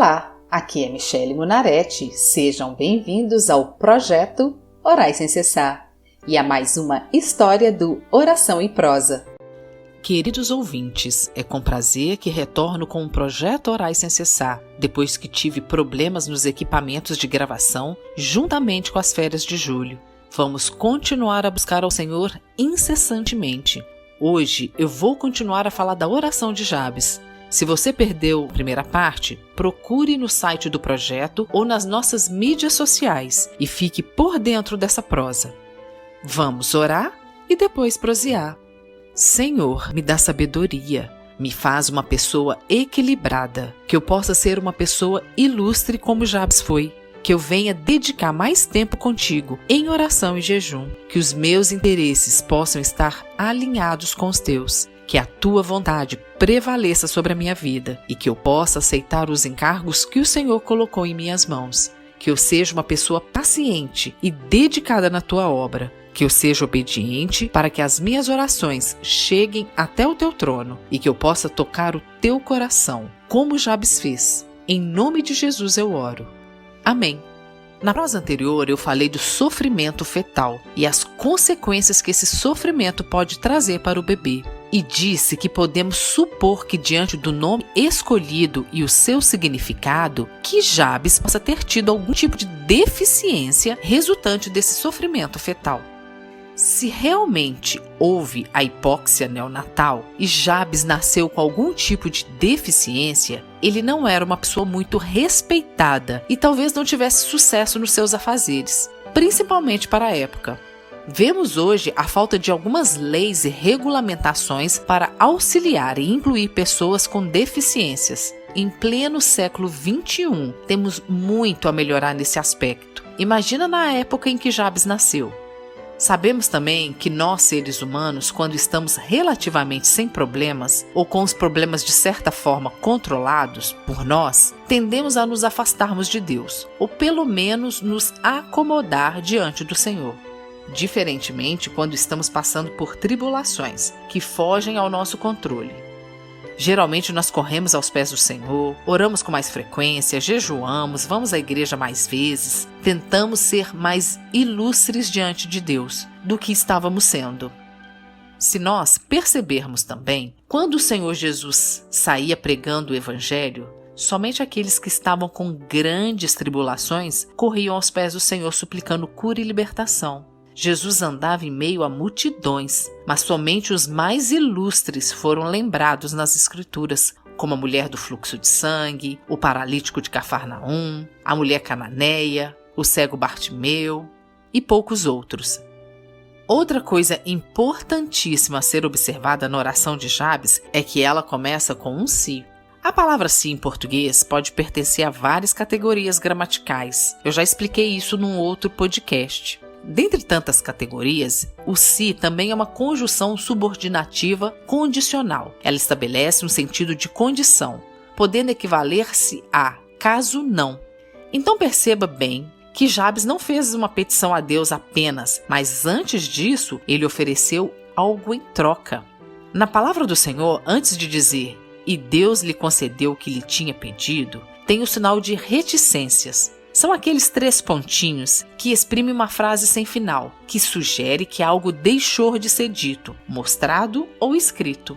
Olá, aqui é Michele Munarete. Sejam bem-vindos ao projeto Orai Sem Cessar e a mais uma história do Oração em Prosa. Queridos ouvintes, é com prazer que retorno com o projeto Orai Sem Cessar, depois que tive problemas nos equipamentos de gravação, juntamente com as férias de julho. Vamos continuar a buscar ao Senhor incessantemente. Hoje eu vou continuar a falar da oração de Jabes. Se você perdeu a primeira parte, procure no site do projeto ou nas nossas mídias sociais e fique por dentro dessa prosa. Vamos orar e depois prosear. Senhor, me dá sabedoria, me faz uma pessoa equilibrada, que eu possa ser uma pessoa ilustre como Jabes foi, que eu venha dedicar mais tempo contigo em oração e jejum, que os meus interesses possam estar alinhados com os teus, que a tua vontade prevaleça sobre a minha vida e que eu possa aceitar os encargos que o Senhor colocou em minhas mãos, que eu seja uma pessoa paciente e dedicada na tua obra, que eu seja obediente para que as minhas orações cheguem até o teu trono e que eu possa tocar o teu coração, como Jabes fez. Em nome de Jesus eu oro. Amém. Na prosa anterior eu falei do sofrimento fetal e as consequências que esse sofrimento pode trazer para o bebê. E disse que podemos supor que diante do nome escolhido e o seu significado, que Jabes possa ter tido algum tipo de deficiência resultante desse sofrimento fetal. Se realmente houve a hipóxia neonatal e Jabes nasceu com algum tipo de deficiência, ele não era uma pessoa muito respeitada e talvez não tivesse sucesso nos seus afazeres, principalmente para a época. Vemos hoje a falta de algumas leis e regulamentações para auxiliar e incluir pessoas com deficiências. Em pleno século XXI, temos muito a melhorar nesse aspecto. Imagina na época em que Jabes nasceu. Sabemos também que nós, seres humanos, quando estamos relativamente sem problemas ou com os problemas de certa forma controlados por nós, tendemos a nos afastarmos de Deus, ou pelo menos nos acomodar diante do Senhor. Diferentemente quando estamos passando por tribulações que fogem ao nosso controle. Geralmente nós corremos aos pés do Senhor, oramos com mais frequência, jejuamos, vamos à igreja mais vezes, tentamos ser mais ilustres diante de Deus do que estávamos sendo. Se nós percebermos também, quando o Senhor Jesus saía pregando o Evangelho, somente aqueles que estavam com grandes tribulações corriam aos pés do Senhor suplicando cura e libertação. Jesus andava em meio a multidões, mas somente os mais ilustres foram lembrados nas Escrituras, como a mulher do fluxo de sangue, o paralítico de Cafarnaum, a mulher cananeia, o cego Bartimeu e poucos outros. Outra coisa importantíssima a ser observada na oração de Jabes é que ela começa com um si. A palavra si em português pode pertencer a várias categorias gramaticais. Eu já expliquei isso num outro podcast. Dentre tantas categorias, o si também é uma conjunção subordinativa condicional. Ela estabelece um sentido de condição, podendo equivaler-se a caso não. Então perceba bem que Jabes não fez uma petição a Deus apenas, mas antes disso ele ofereceu algo em troca. Na palavra do Senhor, antes de dizer "e Deus lhe concedeu o que lhe tinha pedido", tem o sinal de reticências. São aqueles 3 pontinhos que exprimem uma frase sem final, que sugere que algo deixou de ser dito, mostrado ou escrito.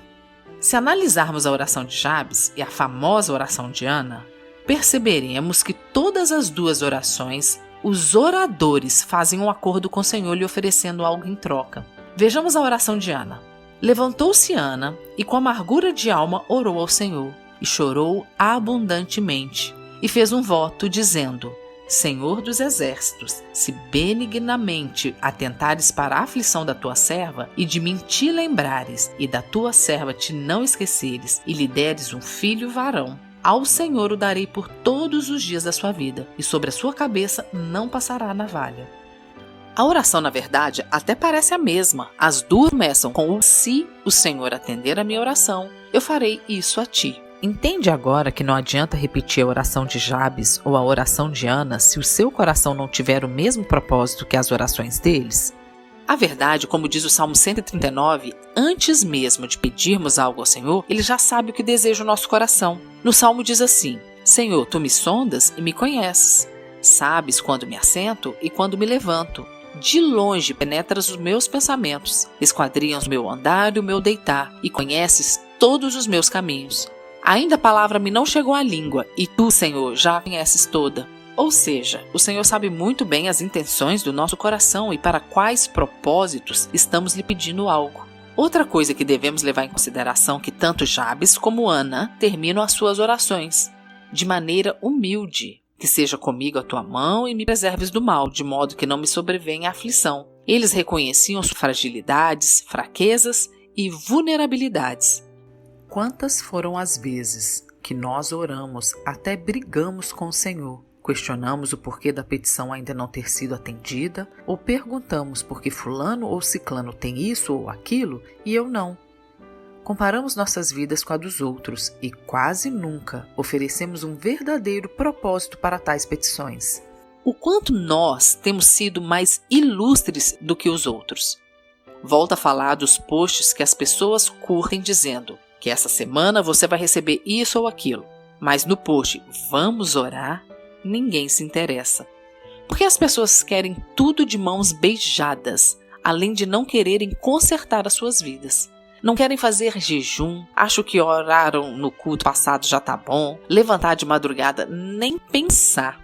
Se analisarmos a oração de Jabes e a famosa oração de Ana, perceberemos que todas as 2 orações, os oradores fazem um acordo com o Senhor lhe oferecendo algo em troca. Vejamos a oração de Ana. Levantou-se Ana e com amargura de alma orou ao Senhor, e chorou abundantemente, e fez um voto dizendo: Senhor dos exércitos, se benignamente atentares para a aflição da tua serva, e de mim te lembrares, e da tua serva te não esqueceres, e lhe deres um filho varão, ao Senhor o darei por todos os dias da sua vida, e sobre a sua cabeça não passará a navalha. A oração, na verdade, até parece a mesma. As 2 começam com o se o Senhor atender a minha oração, eu farei isso a ti. Entende agora que não adianta repetir a oração de Jabes ou a oração de Ana se o seu coração não tiver o mesmo propósito que as orações deles? A verdade, como diz o Salmo 139, antes mesmo de pedirmos algo ao Senhor, Ele já sabe o que deseja o nosso coração. No Salmo diz assim: Senhor, tu me sondas e me conheces. Sabes quando me assento e quando me levanto. De longe penetras os meus pensamentos, esquadrinhas o meu andar e o meu deitar, e conheces todos os meus caminhos. Ainda a palavra me não chegou à língua, e tu, Senhor, já a conheces toda. Ou seja, o Senhor sabe muito bem as intenções do nosso coração e para quais propósitos estamos lhe pedindo algo. Outra coisa que devemos levar em consideração é que tanto Jabes como Ana terminam as suas orações de maneira humilde. Que seja comigo a tua mão e me preserves do mal, de modo que não me sobrevenha a aflição. Eles reconheciam suas fragilidades, fraquezas e vulnerabilidades. Quantas foram as vezes que nós oramos, até brigamos com o Senhor? Questionamos o porquê da petição ainda não ter sido atendida, ou perguntamos por que fulano ou ciclano tem isso ou aquilo e eu não. Comparamos nossas vidas com a dos outros e quase nunca oferecemos um verdadeiro propósito para tais petições. O quanto nós temos sido mais ilustres do que os outros. Volto a falar dos posts que as pessoas curtem dizendo que essa semana você vai receber isso ou aquilo, mas no post "Vamos orar", ninguém se interessa. Porque as pessoas querem tudo de mãos beijadas, além de não quererem consertar as suas vidas. Não querem fazer jejum, acham que oraram no culto passado já tá bom, levantar de madrugada, nem pensar.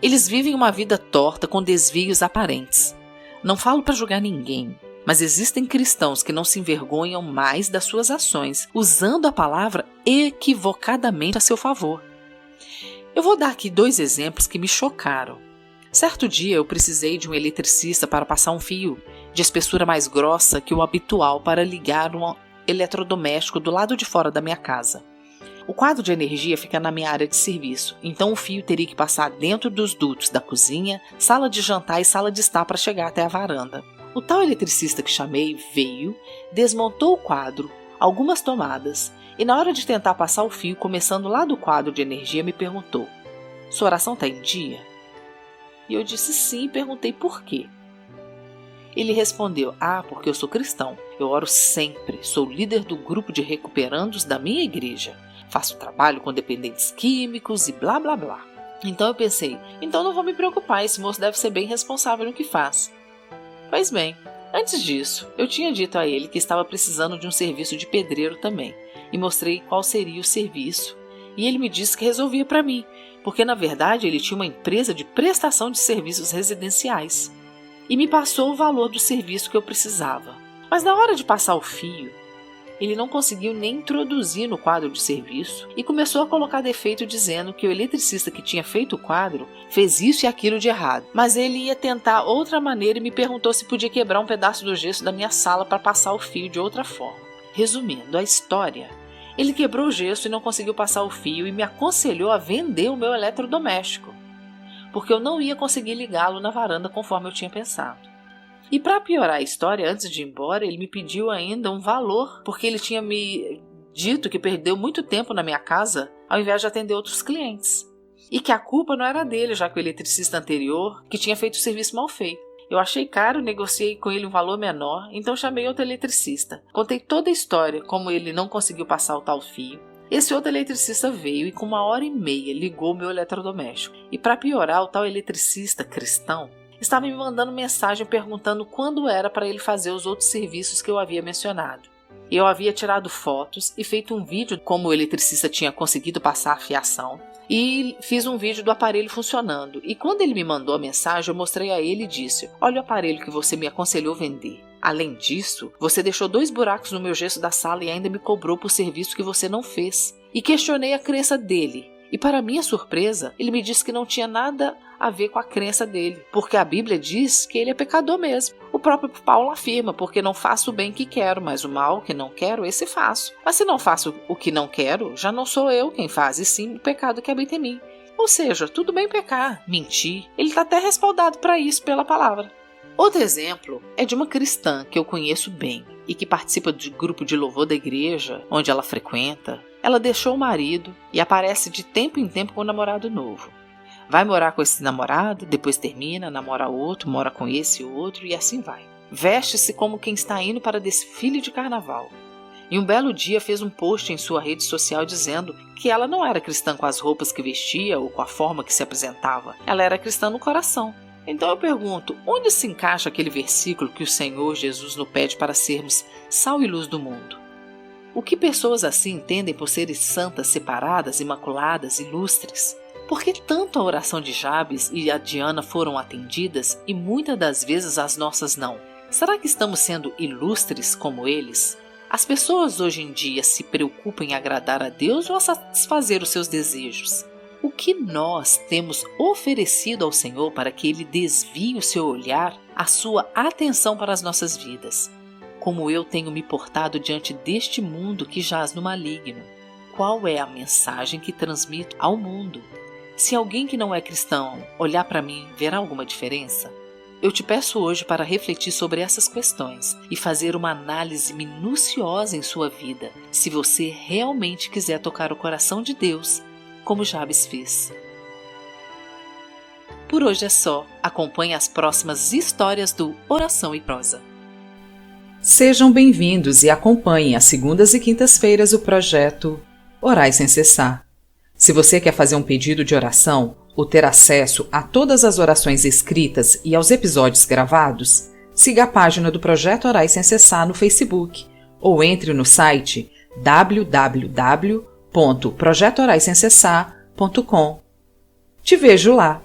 Eles vivem uma vida torta com desvios aparentes. Não falo para julgar ninguém, mas existem cristãos que não se envergonham mais das suas ações, usando a palavra equivocadamente a seu favor. Eu vou dar aqui 2 exemplos que me chocaram. Certo dia eu precisei de um eletricista para passar um fio de espessura mais grossa que o habitual para ligar um eletrodoméstico do lado de fora da minha casa. O quadro de energia fica na minha área de serviço, então o fio teria que passar dentro dos dutos da cozinha, sala de jantar e sala de estar para chegar até a varanda. O tal eletricista que chamei veio, desmontou o quadro, algumas tomadas, e na hora de tentar passar o fio, começando lá do quadro de energia, me perguntou: "Sua oração está em dia?" E eu disse sim e perguntei por quê. Ele respondeu: porque eu sou cristão. Eu oro sempre, sou líder do grupo de recuperandos da minha igreja. Faço trabalho com dependentes químicos e blá blá blá. Então eu pensei, então não vou me preocupar, esse moço deve ser bem responsável no que faz. Pois bem, antes disso, eu tinha dito a ele que estava precisando de um serviço de pedreiro também, e mostrei qual seria o serviço, e ele me disse que resolvia para mim, porque na verdade ele tinha uma empresa de prestação de serviços residenciais, e me passou o valor do serviço que eu precisava. Mas na hora de passar o fio, ele não conseguiu nem introduzir no quadro de serviço e começou a colocar defeito dizendo que o eletricista que tinha feito o quadro fez isso e aquilo de errado. Mas ele ia tentar outra maneira e me perguntou se podia quebrar um pedaço do gesso da minha sala para passar o fio de outra forma. Resumindo a história, ele quebrou o gesso e não conseguiu passar o fio e me aconselhou a vender o meu eletrodoméstico, porque eu não ia conseguir ligá-lo na varanda conforme eu tinha pensado. E para piorar a história, antes de ir embora, ele me pediu ainda um valor, porque ele tinha me dito que perdeu muito tempo na minha casa ao invés de atender outros clientes. E que a culpa não era dele, já que o eletricista anterior que tinha feito o serviço mal feito. Eu achei caro, negociei com ele um valor menor, então chamei outro eletricista. Contei toda a história, como ele não conseguiu passar o tal fio. Esse outro eletricista veio e com 1h30 ligou o meu eletrodoméstico. E para piorar, o tal eletricista cristão estava me mandando mensagem perguntando quando era para ele fazer os outros serviços que eu havia mencionado. Eu havia tirado fotos e feito um vídeo como o eletricista tinha conseguido passar a fiação e fiz um vídeo do aparelho funcionando. E quando ele me mandou a mensagem, eu mostrei a ele e disse: "Olha o aparelho que você me aconselhou vender. Além disso, você deixou 2 buracos no meu gesso da sala e ainda me cobrou por serviço que você não fez." E questionei a crença dele. E para minha surpresa, ele me disse que não tinha nada a ver com a crença dele, porque a Bíblia diz que ele é pecador mesmo. O próprio Paulo afirma: "Porque não faço o bem que quero, mas o mal que não quero, esse faço. Mas se não faço o que não quero, já não sou eu quem faz, e sim o pecado que habita em mim." Ou seja, tudo bem pecar, mentir. Ele está até respaldado para isso pela palavra. Outro exemplo é de uma cristã que eu conheço bem e que participa do grupo de louvor da igreja onde ela frequenta. Ela deixou o marido e aparece de tempo em tempo com um namorado novo. Vai morar com esse namorado, depois termina, namora outro, mora com esse outro e assim vai. Veste-se como quem está indo para desfile de carnaval. e um belo dia fez um post em sua rede social dizendo que ela não era cristã com as roupas que vestia ou com a forma que se apresentava. Ela era cristã no coração. Então eu pergunto, onde se encaixa aquele versículo que o Senhor Jesus nos pede para sermos sal e luz do mundo? O que pessoas assim entendem por serem santas, separadas, imaculadas, ilustres? Por que tanto a oração de Jabes e a de Ana foram atendidas e muitas das vezes as nossas não? Será que estamos sendo ilustres como eles? As pessoas hoje em dia se preocupam em agradar a Deus ou a satisfazer os seus desejos? O que nós temos oferecido ao Senhor para que Ele desvie o seu olhar, a sua atenção para as nossas vidas? Como eu tenho me portado diante deste mundo que jaz no maligno? Qual é a mensagem que transmito ao mundo? Se alguém que não é cristão olhar para mim, verá alguma diferença? Eu te peço hoje para refletir sobre essas questões e fazer uma análise minuciosa em sua vida, se você realmente quiser tocar o coração de Deus, como Jabes fez. Por hoje é só. Acompanhe as próximas histórias do Oração e Prosa. Sejam bem-vindos e acompanhem às segundas e quintas-feiras o projeto Orai Sem Cessar. Se você quer fazer um pedido de oração ou ter acesso a todas as orações escritas e aos episódios gravados, siga a página do Projeto Orai Sem Cessar no Facebook ou entre no site www.projetoraissemcessar.com. Te vejo lá!